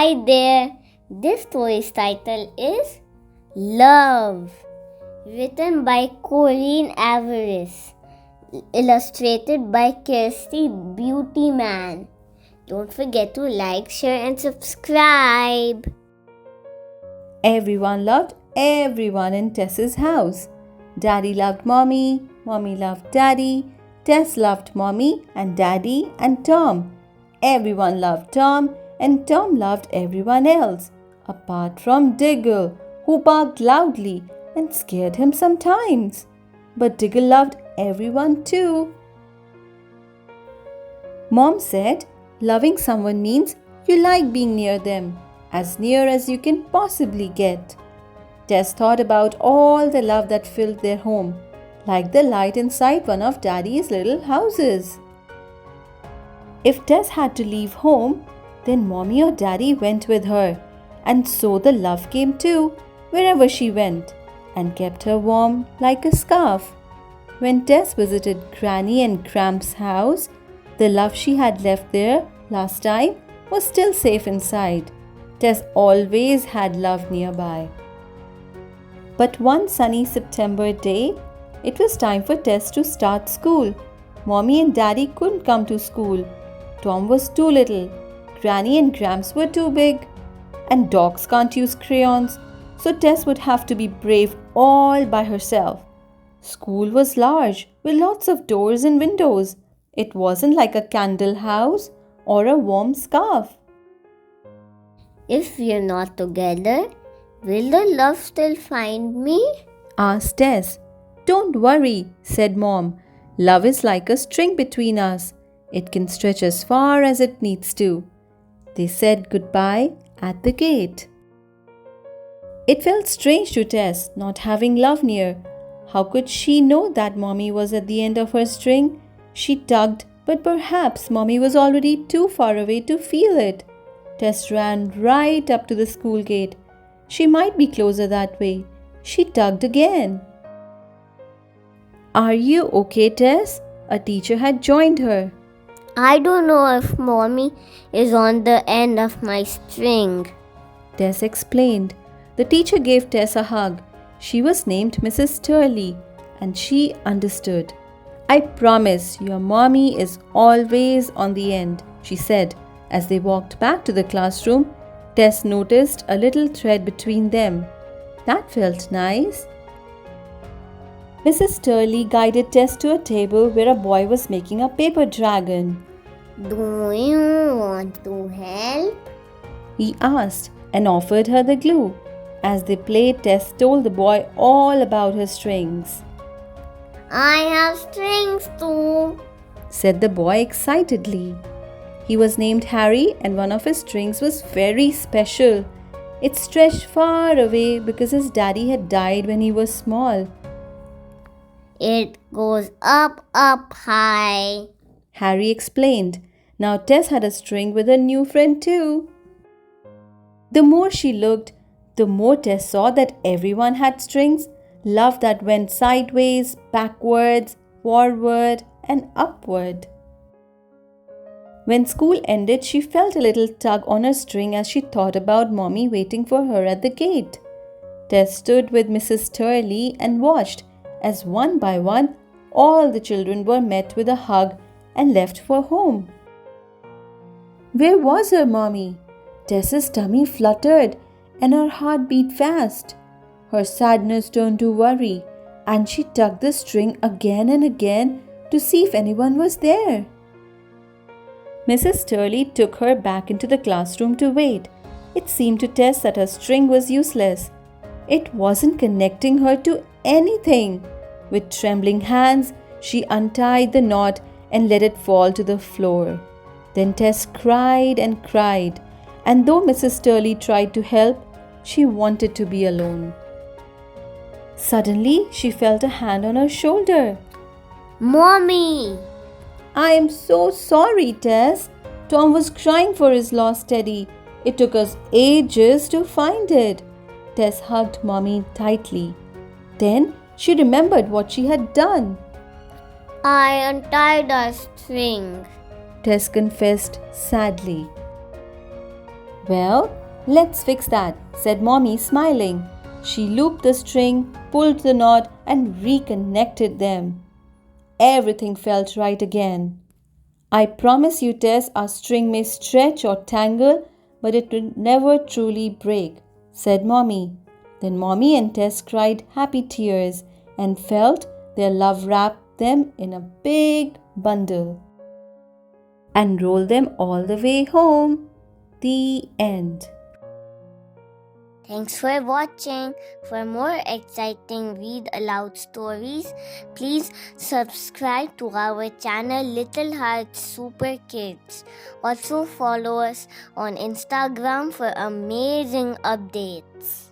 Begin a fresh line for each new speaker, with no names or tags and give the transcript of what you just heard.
Hi there! This story's title is Love, written by Corrinne Averiss, illustrated by Kirsty Beautyman. Don't forget to like, share and subscribe.
Everyone loved everyone in Tess's house. Daddy loved Mommy, Mommy loved Daddy, Tess loved Mommy and Daddy and Tom. Everyone loved Tom and Tom loved everyone else, apart from Diggle, who barked loudly and scared him sometimes. But Diggle loved everyone too. Mom said, loving someone means you like being near them, as near as you can possibly get. Tess thought about all the love that filled their home, like the light inside one of Daddy's little houses. If Tess had to leave home, then Mommy or Daddy went with her, and so the love came too, wherever she went, and kept her warm like a scarf. When Tess visited Granny and Gramps' house, the love she had left there last time was still safe inside. Tess always had love nearby. But one sunny September day, it was time for Tess to start school. Mommy and Daddy couldn't come to school. Tom was too little, Granny and Gramps were too big, and dogs can't use crayons, so Tess would have to be brave all by herself. School was large, with lots of doors and windows. It wasn't like a candle house or a warm scarf.
If we're not together, will the love still find me?
Asked Tess. Don't worry, said Mom. Love is like a string between us. It can stretch as far as it needs to. They said goodbye at the gate. It felt strange to Tess not having love near. How could she know that Mommy was at the end of her string? She tugged, but perhaps Mommy was already too far away to feel it. Tess ran right up to the school gate. She might be closer that way. She tugged again. Are you okay, Tess? A teacher had joined her.
I don't know if Mommy is on the end of my string,
Tess explained. The teacher gave Tess a hug. She was named Mrs. Turley, and she understood. I promise your Mommy is always on the end, she said. As they walked back to the classroom, Tess noticed a little thread between them. That felt nice. Mrs. Turley guided Tess to a table where a boy was making a paper dragon.
Do you want to help?
He asked and offered her the glue. As they played, Tess told the boy all about her strings.
I have strings too,
said the boy excitedly. He was named Harry and one of his strings was very special. It stretched far away because his daddy had died when he was small.
It goes up, up high,
Harry explained. Now Tess had a string with a new friend too. The more she looked, the more Tess saw that everyone had strings, love that went sideways, backwards, forward and upward. When school ended, she felt a little tug on her string as she thought about Mommy waiting for her at the gate. Tess stood with Mrs. Turley and watched as one by one all the children were met with a hug and left for home. Where was her Mommy? Tess's tummy fluttered and her heart beat fast. Her sadness turned to worry and she tugged the string again and again to see if anyone was there. Mrs. Turley took her back into the classroom to wait. It seemed to Tess that her string was useless. It wasn't connecting her to anything. With trembling hands, she untied the knot and let it fall to the floor. Then Tess cried and cried, and though Mrs. Turley tried to help, she wanted to be alone. Suddenly, she felt a hand on her shoulder.
Mommy!
I am so sorry, Tess. Tom was crying for his lost teddy. It took us ages to find it. Tess hugged Mommy tightly. Then she remembered what she had done.
I untied our string,
Tess confessed sadly. Well, let's fix that, said Mommy, smiling. She looped the string, pulled the knot, and reconnected them. Everything felt right again. I promise you, Tess, our string may stretch or tangle, but it will never truly break, said Mommy. Then Mommy and Tess cried happy tears and felt their love wrap them in a big bundle and roll them all the way home. The end.
Thanks for watching. For more exciting read aloud stories, please subscribe to our channel Little Hearts Super Kids. Also follow us on Instagram for amazing updates.